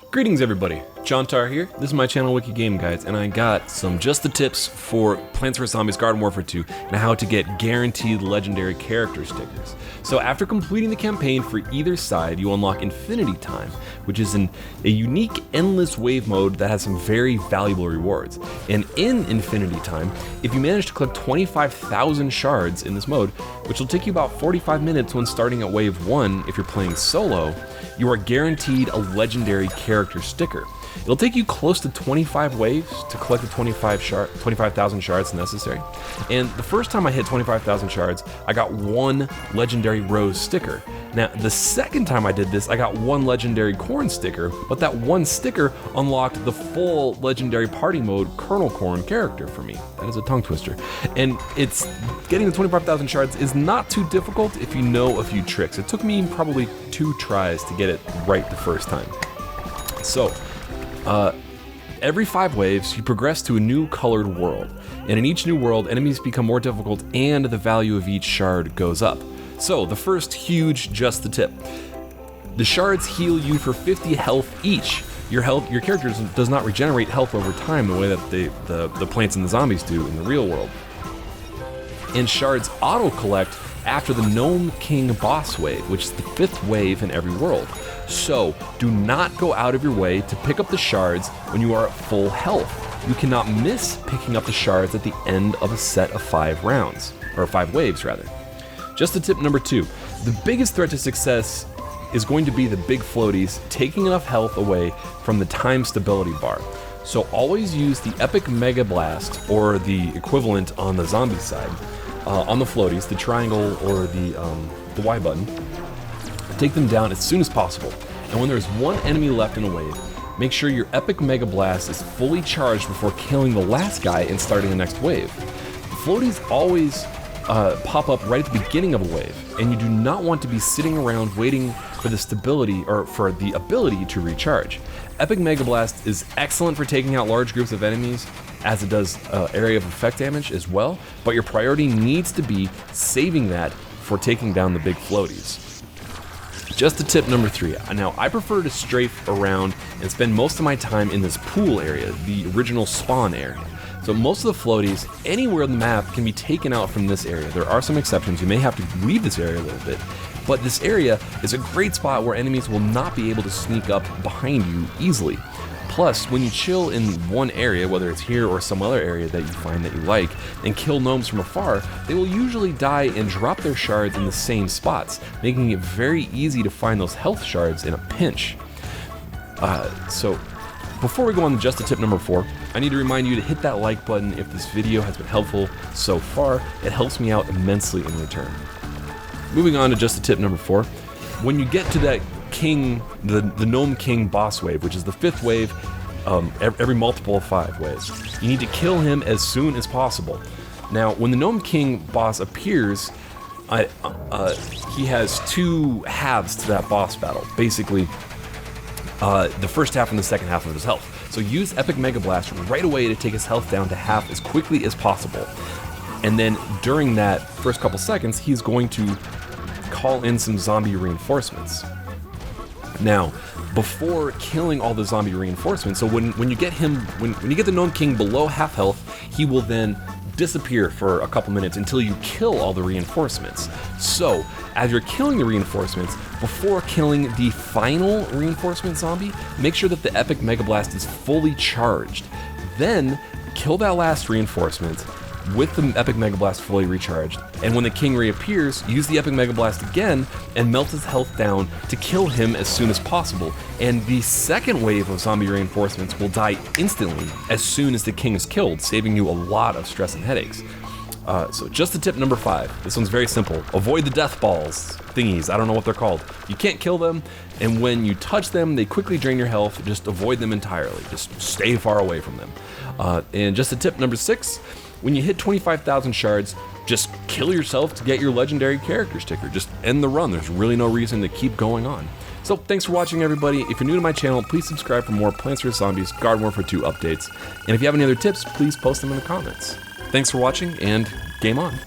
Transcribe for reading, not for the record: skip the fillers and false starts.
Greetings everybody, Jontar here. This is my channel WikiGameGuides, and I got some just the tips for Plants vs Zombies Garden Warfare 2 and how to get guaranteed legendary character stickers. So after completing the campaign for either side, you unlock Infinity Time, which is a unique endless wave mode that has some very valuable rewards. And in Infinity Time, if you manage to collect 25,000 shards in this mode, which will take you about 45 minutes when starting at wave 1 if you're playing solo, you are guaranteed a legendary character sticker. It'll take you close to 25 waves to collect the 25,000 shards necessary. And the first time I hit 25,000 shards, I got one legendary rose sticker. Now, the second time I did this, I got one legendary corn sticker, but that one sticker unlocked the full legendary party mode Kernel Corn character for me. That is a tongue twister. And getting the 25,000 shards is not too difficult if you know a few tricks. It took me probably 2 tries to get it right the first time. So, every 5 waves, you progress to a new colored world, and in each new world, enemies become more difficult and the value of each shard goes up. So, the first huge just the tip. The shards heal you for 50 health each. Your character does not regenerate health over time the way that the plants and the zombies do in the real world. And shards auto-collect after the Gnome King boss wave, which is the 5th wave in every world. So, do not go out of your way to pick up the shards when you are at full health. You cannot miss picking up the shards at the end of a set of 5 rounds, or 5 waves rather. Just the tip number 2, the biggest threat to success is going to be the big floaties taking enough health away from the time stability bar. So always use the Epic Mega Blast, or the equivalent on the zombie side, on the floaties, the triangle or the Y button. Take them down as soon as possible, and when there's one enemy left in a wave, make sure your Epic Mega Blast is fully charged before killing the last guy and starting the next wave. Floaties always pop up right at the beginning of a wave, and you do not want to be sitting around waiting for the stability or for the ability to recharge. Epic Mega Blast is excellent for taking out large groups of enemies, as it does area of effect damage as well, but your priority needs to be saving that for taking down the big floaties. Just the tip number 3. Now, I prefer to strafe around and spend most of my time in this pool area, the original spawn area. So most of the floaties anywhere on the map can be taken out from this area. There are some exceptions. You may have to leave this area a little bit, but this area is a great spot where enemies will not be able to sneak up behind you easily. Plus, when you chill in one area, whether it's here or some other area that you find that you like, and kill gnomes from afar, they will usually die and drop their shards in the same spots, making it very easy to find those health shards in a pinch. So, before we go on to just the tip number 4, I need to remind you to hit that like button if this video has been helpful so far. It helps me out immensely in return. Moving on to just the tip number 4, when you get to that King, the Gnome King boss wave, which is the 5th wave, every multiple of 5 waves, you need to kill him as soon as possible. Now, when the Gnome King boss appears, he has 2 halves to that boss battle. Basically, the first half and the second half of his health. So use Epic Mega Blast right away to take his health down to half as quickly as possible. And then during that first couple seconds, he's going to call in some zombie reinforcements. Now, before killing all the zombie reinforcements, so when you get him, when you get the Gnome King below half health, he will then disappear for a couple minutes until you kill all the reinforcements. So, as you're killing the reinforcements, before killing the final reinforcement zombie, make sure that the Epic Mega Blast is fully charged. Then, kill that last reinforcement with the Epic Mega Blast fully recharged, and when the king reappears, use the Epic Mega Blast again and melt his health down to kill him as soon as possible, and the second wave of zombie reinforcements will die instantly as soon as the king is killed, saving you a lot of stress and headaches. So just the tip number 5, this one's very simple. Avoid the death balls thingies, I don't know what they're called. You can't kill them, and when you touch them, they quickly drain your health. Just avoid them entirely, just stay far away from them. And just the tip number 6, when you hit 25,000 shards, just kill yourself to get your legendary character sticker. Just end the run. There's really no reason to keep going on. So thanks for watching, everybody. If you're new to my channel, please subscribe for more Plants vs Zombies Garden Warfare 2 updates. And if you have any other tips, please post them in the comments. Thanks for watching, and game on.